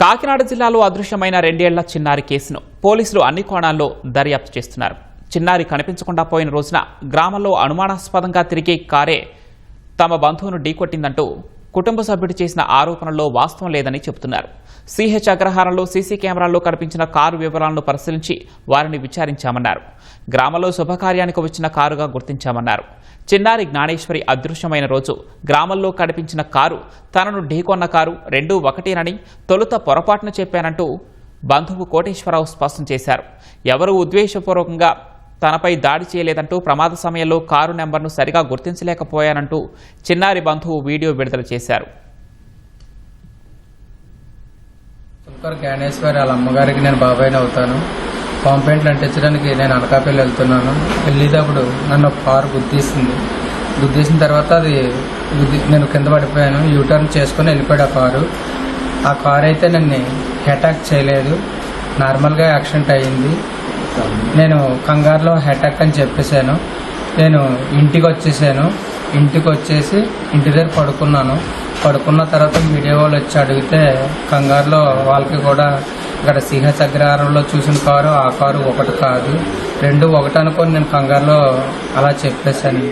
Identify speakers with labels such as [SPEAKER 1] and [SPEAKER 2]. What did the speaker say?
[SPEAKER 1] కాకినాడ జిల్లాలో అదృశ్యమైన 2 ఏళ్ల చిన్నారి కేసును పోలీసులు అన్ని కోణాల్లో దర్యాప్తు చేస్తున్నారు. చిన్నారి కనిపించకుండా పోయిన రోజున గ్రామంలో అనుమానాస్పదంగా తిరిగే కారే తమ బంధువును ఢీకొట్టిందంటూ కుటుంబ సభ్యుడు చేసిన ఆరోపణల్లో వాస్తవం లేదని చెబుతున్నారు. సిహెచ్ అగ్రహారంలో సీసీ కెమెరాల్లో కనిపించిన కారు వివరాలను పరిశీలించి వారిని విచారించామన్నారు. గ్రామంలో శుభకార్యానికి వచ్చిన కారుగా గుర్తించామన్నారు. చిన్నారి జ్ఞానేశ్వరి అదృశ్యమైన రోజు గ్రామంలో కనిపించిన కారు తనను ఢీకొన్న కారు 2 ఒకటేనని తొలుత పొరపాటున చెప్పానంటూ బంధువు కోటేశ్వరరావు స్పష్టం చేశారు. ఎవరూ ఉద్దేశపూర్వకంగా తనపై దాడి చేయలేదంటూ ప్రమాద సమయంలో కారు నెంబర్ను సరిగా గుర్తించలేకపోయానంటూ చిన్నారి బంధువు వీడియో విడుదల చేశారు.
[SPEAKER 2] జ్ఞానేశ్వరి వాళ్ళ అమ్మగారికి నేను బాబాయిని అవుతాను. కాంప్లైంట్లు అంటించడానికి నేను అనకాపల్లి వెళ్తున్నాను. వెళ్ళేటప్పుడు నన్ను ఒక కారు గుద్దేసిన తర్వాత నేను కింద పడిపోయాను. యూటర్న్ చేసుకుని వెళ్ళిపోయాడు ఆ కారు అయితే నన్ను అటాక్ చేయలేదు, నార్మల్గా యాక్సిడెంట్ అయ్యింది. నేను కంగారులో అటాక్ అని చెప్పేశాను. నేను ఇంటికి వచ్చేసి ఇంటి దగ్గర పడుకున్న తర్వాత మీడియా వాళ్ళు వచ్చి అడిగితే కంగారులో వాళ్ళకి కూడా ఇక్కడ సిహెచ్ అగ్రహారంలో చూసిన కారు ఆ కారు ఒకటి కాదు 2 ఒకటి అనుకొని నేను కంగారులో అలా చెప్పేశాను.